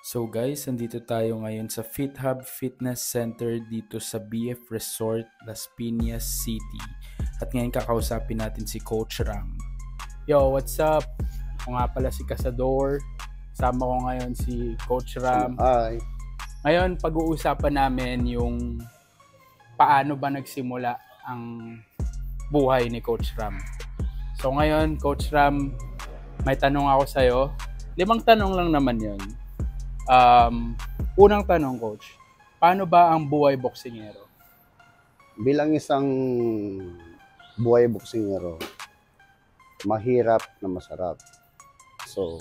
So guys, nandito tayo ngayon sa FitHub Fitness Center dito sa BF Resort, Las Piñas City. At ngayon kakausapin natin si Coach Ram. Yo, what's up? Ako nga pala si Cazador. Sama ko ngayon si Coach Ram. Hi. Ngayon, pag-uusapan namin yung paano ba nagsimula ang buhay ni Coach Ram. So ngayon, Coach Ram, may tanong ako sa'yo. 5 tanong lang naman yun. Unang tanong, Coach. Paano ba ang buhay boksingero? Bilang isang buhay boksingero, mahirap na masarap. So,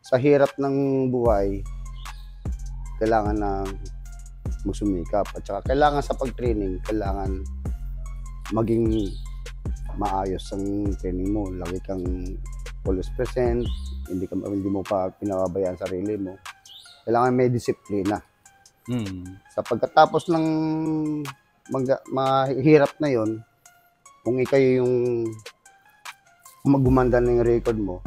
sa hirap ng buhay, kailangan na magsumikap. At saka kailangan sa pag-training, kailangan maging maayos ang training mo. Lagi kang always present, hindi mo pa pinababayaan sarili mo. Kailangan may disiplina. Sa pagkatapos ng mahirap na yon, kung ikaw yung magumanda ng record mo,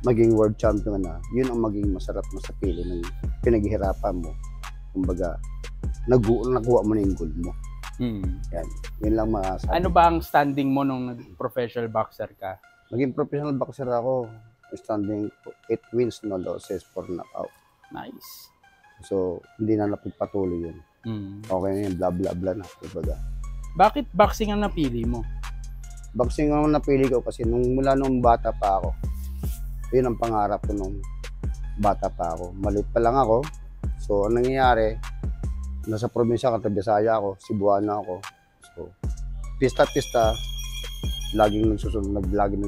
maging world champion na, yun ang maging masarap na sa pili ng pinaghihirapan mo. Kumbaga, nakuha mo na yung goal mo. Yan. Yun lang masasabi. Ano ba ang standing mo nung professional boxer ka? Naging professional boxer ako. Standing 8 wins, no losses, 4 knockout. Nice. So, hindi na napagpatuloy yun. Okay na yun, blah blah blah na. Kumbaga. Bakit boxing ang napili mo? Boxing ang napili ko kasi mula nung bata pa ako, yun ang pangarap ko nung bata pa ako. Maliit pa lang ako. So, ang nangyayari, nasa probinsya, Bisaya ako, Cebuana ako. So, pista-pista, laging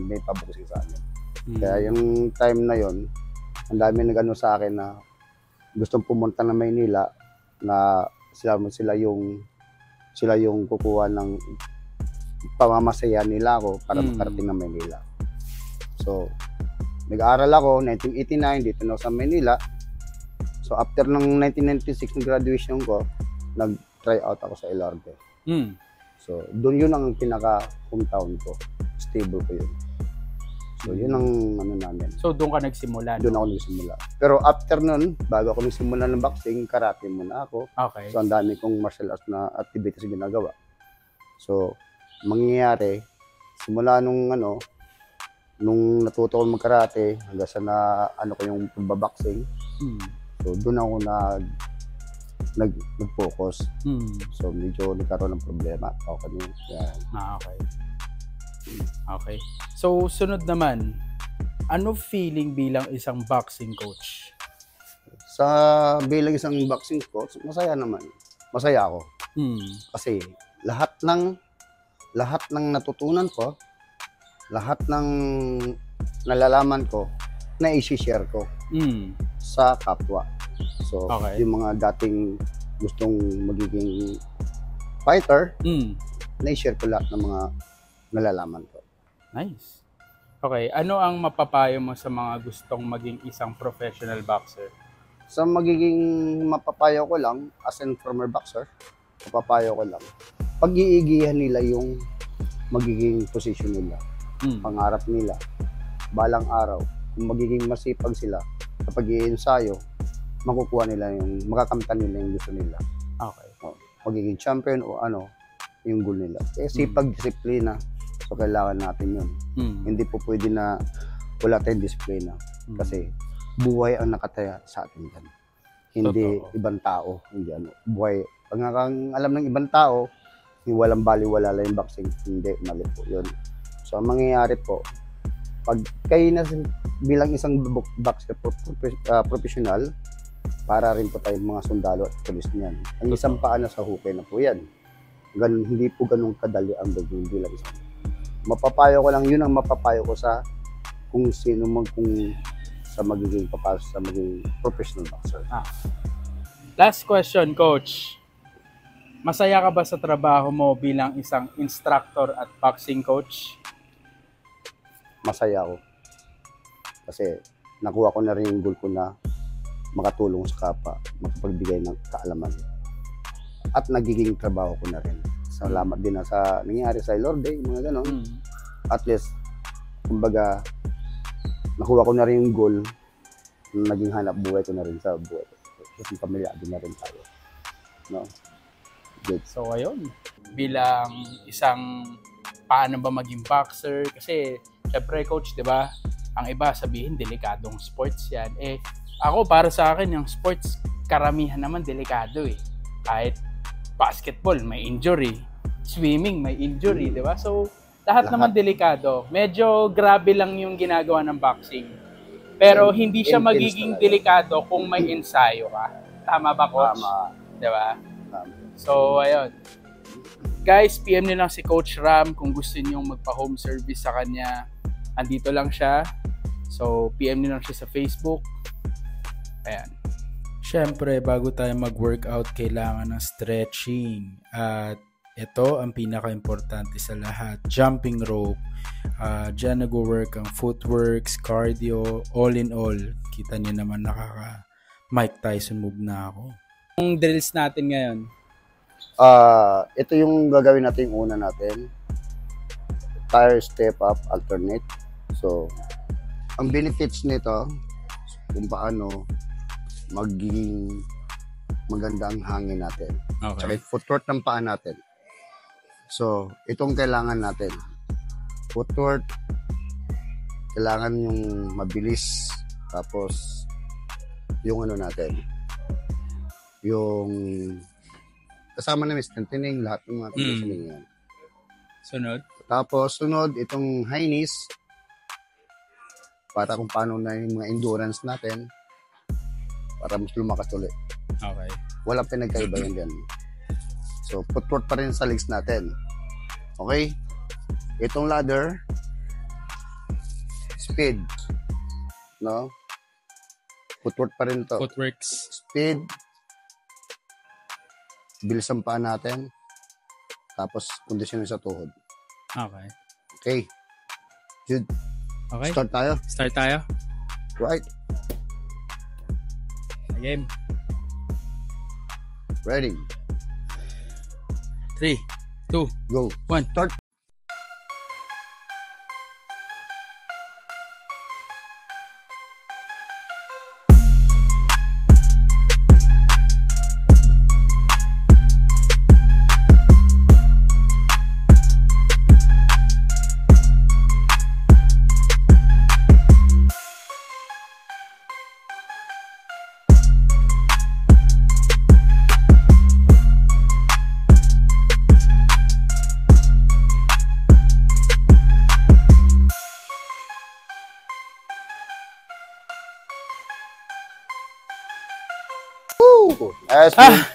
may paboxing sa amin. Kaya yung time na yon, ang dami nag-ano sa akin na gustong pumunta ng Maynila na sila yung kukuha ng pamamasaya nila ako para makarating ng Maynila. So, nag-aaral ako, 1989, dito na ako sa Maynila. So, after ng 1996 ng graduation ko, nag-try out ako sa LRT. So, doon yun ang pinaka-hometown ko. Stable ko yun. So, yun ang ano namin. So, doon ka nagsimula? Doon ako nagsimula. Pero after nun, bago ako nagsimula ng boxing, karate muna ako. Okay. So, ang dami kong martial arts na activities ginagawa. So, mangyayari, simula nung natuto ko mag-karate, hanggang sa ko yung pagbaboxing. So, doon ako nag-focus. So, medyo nagkaroon ng problema. Okay. Yan. Okay. Okay. So, sunod naman, ano feeling bilang isang boxing coach? Sa bilang isang boxing coach, masaya naman. Masaya ako. Kasi lahat ng natutunan ko, lahat ng nalalaman ko, na-i-share ko sa kapwa. So, okay. Yung mga dating gustong magiging fighter, na-i-share ko lahat ng mga nalalaman ko. Nice. Okay, ano ang mapapayo mo sa mga gustong maging isang professional boxer? Sa magiging mapapayo ko lang, as a former boxer, mapapayo ko lang, pag-iigihan nila yung magiging position nila, pangarap nila, balang araw, kung magiging masipag sila, kapag i-ensayo, makukuha nila makakamtan nila yung gusto nila. Okay. Magiging champion o yung goal nila. Kasi pag-disiplina, so kailangan natin yun. Hindi po pwede na wala tayong disiplina. Kasi buhay ang nakataya sa atin yan. Hindi ibang tao. Hindi buhay. Pag ang alam ng ibang tao, yung walang baliwala lang yung boxing, hindi, mali po yun. So ang mangyayari po, pag kayo na bilang isang boxer professional, para rin po tayong mga sundalo at pulis niyan. Ang isang paa na sa hukay na po yan. Hindi po ganun kadali ang gagawin bilang isang. Mapapayo ko lang, yun ang mapapayo ko sa kung sino sa magiging papasok sa magiging professional boxer. Last question, Coach. Masaya ka ba sa trabaho mo bilang isang instructor at boxing coach? Masaya ako. Kasi nakuha ko na rin yung goal ko na makatulong sa kapwa, makapagbigay ng kaalaman. At nagiging trabaho ko na rin. Salamat din na sa nangyari sa Lord, mga ganon. At least, kumbaga, nakuha ko na rin yung goal naging hanap buhay ko na rin sa buhay ko. Kasi pamilyado na rin tayo. No? Good. So ayun, bilang isang paano ba maging boxer, kasi syempre coach, 'di ba? Ang iba sabihin delikadong sports 'yan. Ako para sa akin yung sports karamihan naman delikado eh. Kahit basketball may injury, swimming may injury, 'di ba? So lahat naman delikado. Medyo grabe lang yung ginagawa ng boxing. Pero hindi siya magiging delikado kung may ensayo ka. Tama ba, coach? Tama. 'Di ba? So, ayun. Guys, PM nyo lang si Coach Ram kung gusto niyo magpa-home service sa kanya. Andito lang siya. So, PM nyo lang siya sa Facebook. Ayan. Siyempre, bago tayo mag-workout, kailangan ng stretching. At ito ang pinaka-importante sa lahat, jumping rope. Diyan nag-work ang footworks, cardio, all in all. Kita nyo naman Mike Tyson move na ako. Yung drills natin ngayon, ito yung gagawin natin, yung una natin. Tire step up alternate. So, ang benefits nito, kung paano magiging maganda ang hangin natin. okay. Tsaka yung footwork ng paa natin. So, itong kailangan natin. Footwork, kailangan yung mabilis. Tapos, yung ano natin. Yung kasama na strengthening, lahat ng mga strengthening yan. Sunod. Tapos, sunod, itong high knees. Para kung paano na yung mga endurance natin. Para mas lumakas ulit. Okay. Walang pinagkaiba yun dyan. So, footwork pa rin sa legs natin. Okay? Itong ladder, speed. No? Footwork pa rin to. Footworks. Speed. Bilis ang paa natin. Tapos, kondisyon sa tuhod. Okay. Okay. Good. Okay. Start tayo. Start tayo. Right. Game. Ready. 3, 2, Go. 1. Start.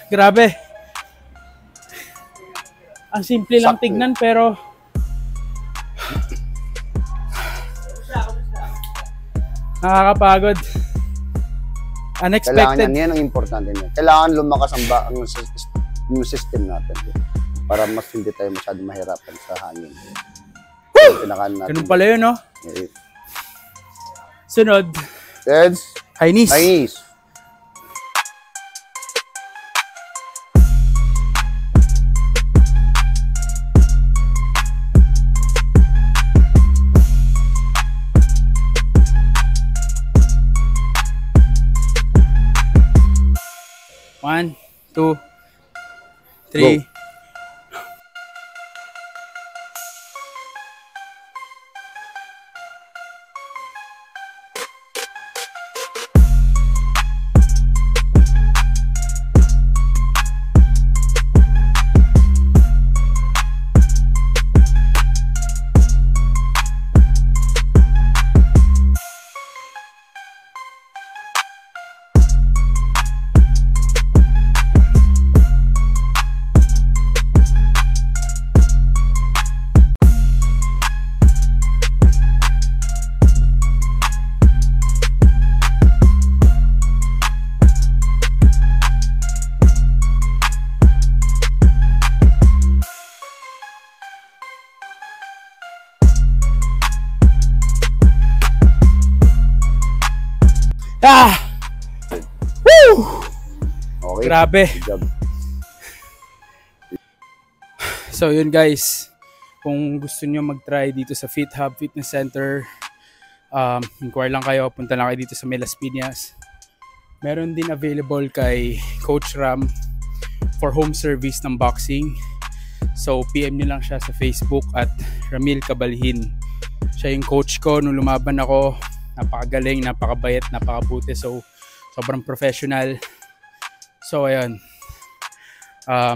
Grabe. Ang simple lang Sakto. tignan pero nakakapagod. Kailangan Unexpected. yan ang importante niya. Kailangan lumakas yung system natin. Para mas hindi tayo masyado mahirapan sa hangin. Pinakain natin. Ganun pala yun, no? Eh, Sunod. Heads. High knees. High knees. One, two, three. Go. Ah! Woo! Okay. Grabe. Good job. So yun guys, kung gusto nyo mag-try dito sa Fit Hub Fitness Center, Inquire lang kayo, punta lang kayo dito sa May Las Piñas. Meron din available kay Coach Ram for home service ng boxing. So PM nyo lang siya sa Facebook at Ramil Cabalhin. Siya yung coach ko nung lumaban ako. Napakagaling, napakabayat, napakabuti. So sobrang professional. So ayun,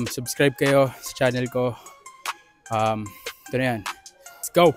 subscribe kayo sa channel ko. Ito na yan, let's go.